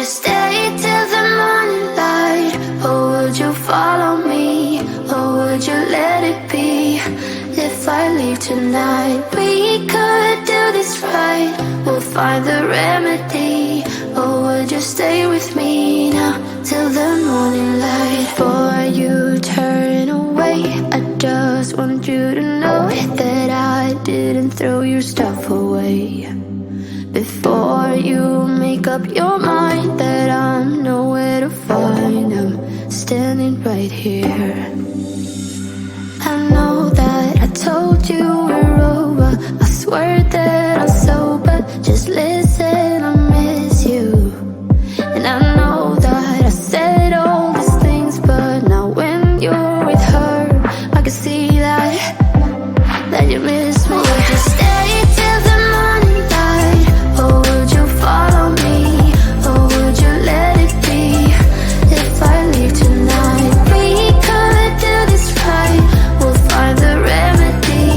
stay till the morning light? Or would you follow me? Or would you let it be? If I leave tonight, we could do this right. We'll find the remedy. Or would you stay with me now till the morning light? Before you turn away, I just want you to know that I didn't throw your stuff away. Before you make up your mind that I'm nowhere to find, I'm standing right here. I know that I told you we're over. I swear that I'm sober. Just listen, I miss you. And I know that I said all these things, but now when you're with her, I can see that you miss me. Would you stay till the morning light? Or would you follow me? Or would you let it be? If I leave tonight, we could do this right. We'll find the remedy.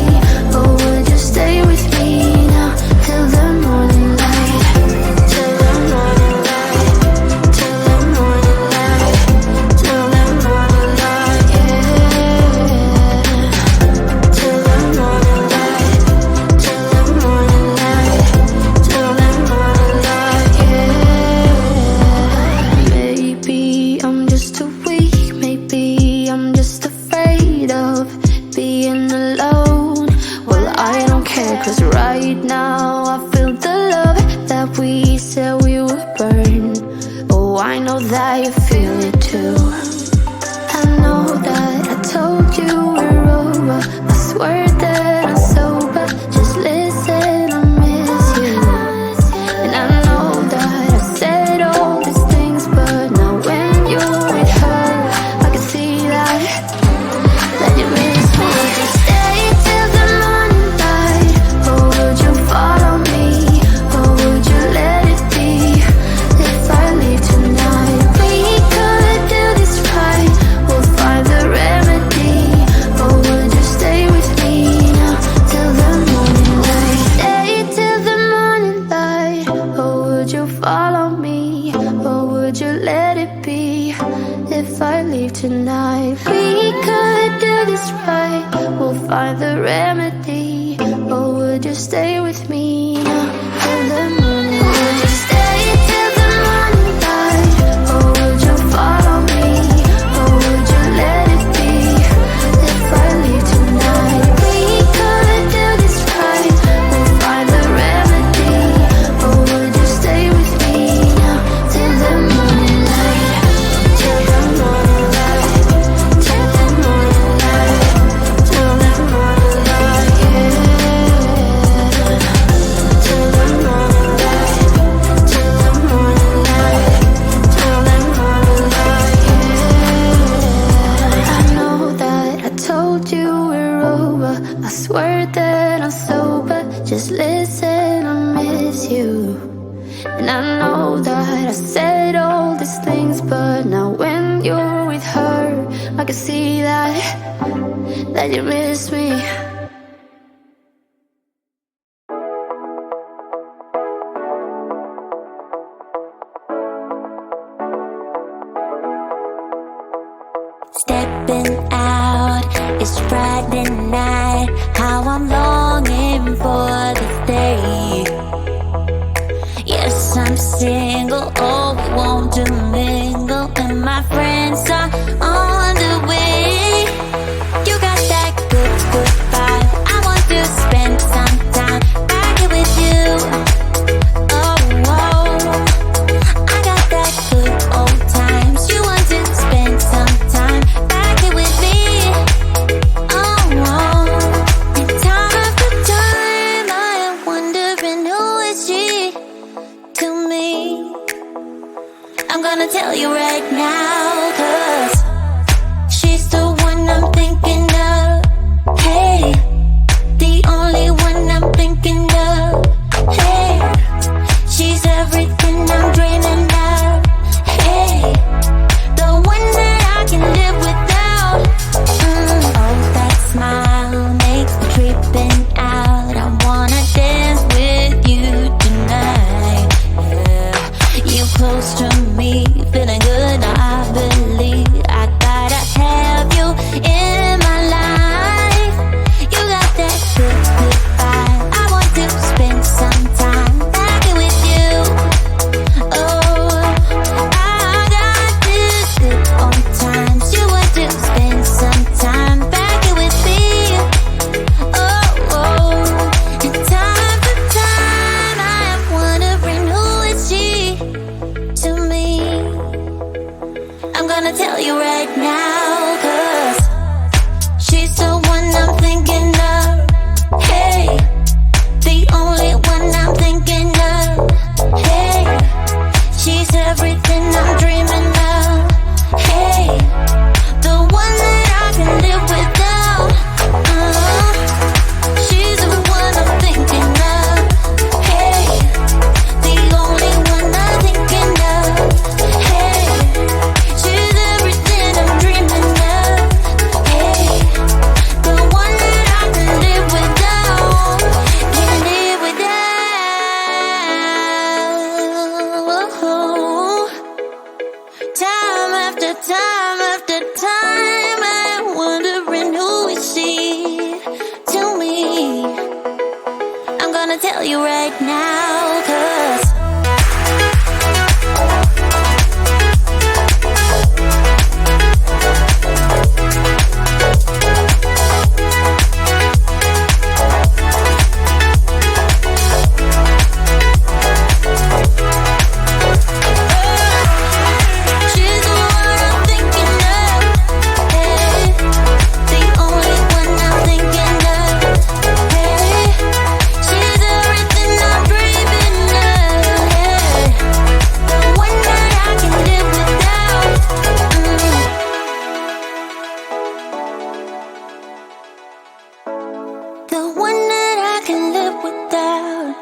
Or would you stay with me now till the morning light? Till the morning light. Till the morning light. Till the morning light, yeah. Till the morning light. Till the morning light. Till the morning light, yeah. Maybe I'm just too weak. Maybe I'm just afraid of being alone. Well, I don't care, 'cause right now I feel the love that we said we would burn. Oh, I know that you feel it too. I know that I told you we're over. I swear that I'm sober. Just listen, I miss you. And I know that I said all these things, but now when you're with her, I can see that you miss me. Would you stay till the morning light? Or would you follow me? Or would you let it be? If I leave tonight, we could do this right. We'll find the remedy. Or would you stay with me now till the morning light? Stay till the morning light. Or would you follow me? Or would you let it be? If I leave tonight, we could do this right. We'll find the remedy. Or would you stay with me now till the morning light? Would you stay till the morning light? Or would you follow me? Or would you let it be? If I leave tonight, we could do this right. We'll find the remedy. Or would you stay with me now till the morning light? Till the morning light. Till the morning light. Till the morning light, yeah. Till the morning light. Till the morning light. Till the morning light, yeah. I know that I told you we're over. I swear that I'm sober. Just listen, I miss you. And I know that I said all these things, but now when you're with her, I can see that you miss me. Stepping out, it's Friday night. How I'm longing for this day. Yes, I'm single, oh, we want to mingle, and my friends are on the way. You got that good, good vibe. I want to spend some time back here with you. Oh, oh, I got that good old times. You want to spend some time back here with me. Oh, oh, and time after time I am wondering who is she to me. I'm gonna tell you right now, 'cause she's the one I'm thinking of. Hey, the only one I'm thinking of. Hey, she's everything I'm dreaming of. Hey, the one that I can live without. Oh, that smile makes me tripping out. I wanna dance with you tonight. Yeah, you close close to me, feeling good now I believe I gotta have you in my life. You got that good, good vibe. I want to spend some time back with you. Oh, I got this good old times. You want to spend some time back with me. Oh, oh. And time to time I am wondering who is she to me. I'm gonna tell you right now, 'cause she's the one I'm thinking of. Hey, the only one I'm thinking of. Hey, she's everything I'm dreaming of. Hey, the one that I can live without. She's the one I'm thinking of. Hey, the only one I'm thinking of. Hey, she's everything I'm dreaming of. Hey, the one that I can live without. Can't live without. Time after time after time, I'm wondering who is she to me. I'm gonna tell you right now, 'cause she's the one I'm thinking of. Hey, the only one I'm thinking of. Hey, she's everything I'm dreaming of. Hey, the one that I can live without. The one that I can live without.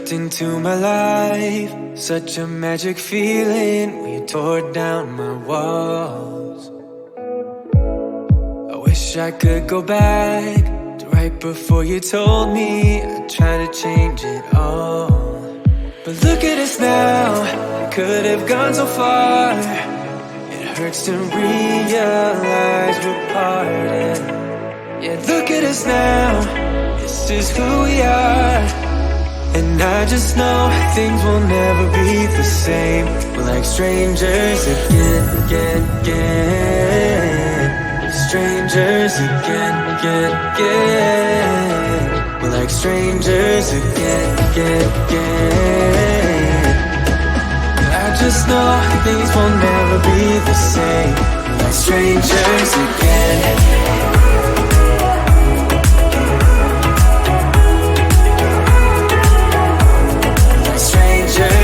stepped into my life. Such a magic feeling when you tore down my walls. I wish I could go back to right before you told me I'd try to change it all. But look at us now, I could have gone so far. It hurts to realize we're parted. Yeah, look at us now, this is who we are. And I just know things will never be the same. We're like strangers again. Strangers again. We're like strangers again. I just know things will never be the same. We're like strangers again.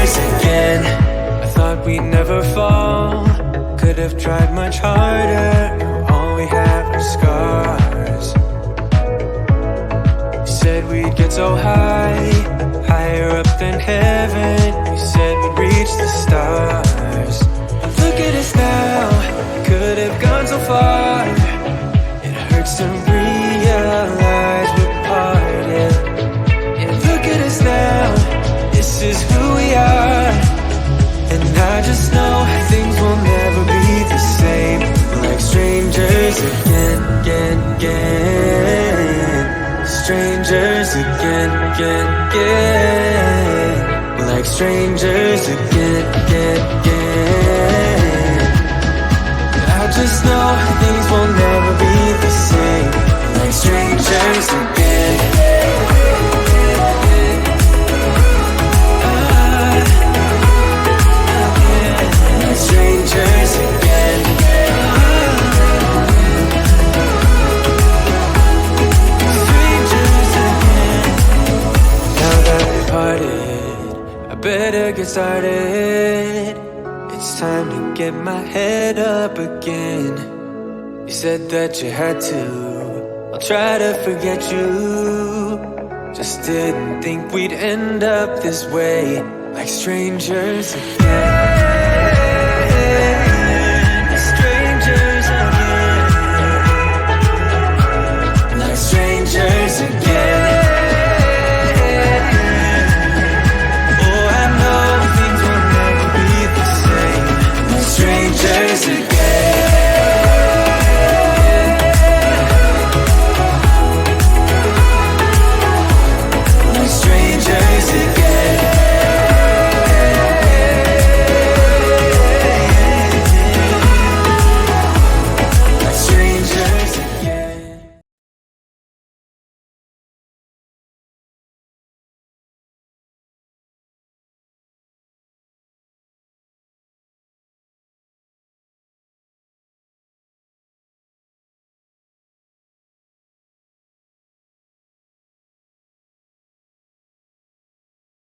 Again, I thought we'd never fall. Could have tried much harder. Now all we have are scars. You said we'd get so high, higher up than heaven. You said we'd reach the stars. But look at us now, could have gone so far. It hurts to realize we're parted. Yeah, look at us now, this is who we are. And I just know things will never be the same. We're like strangers again. Strangers again. We're like strangers again. I just know things will never be the same. We're like strangers again. Strangers again. Strangers again. Now that we're parted, I better get started. It's time to get my head up again. You said that you had to, I'll try to forget you. Just didn't think we'd end up this way, like strangers again. Strangers again. Oh, I know things will never be the same. Strangers again.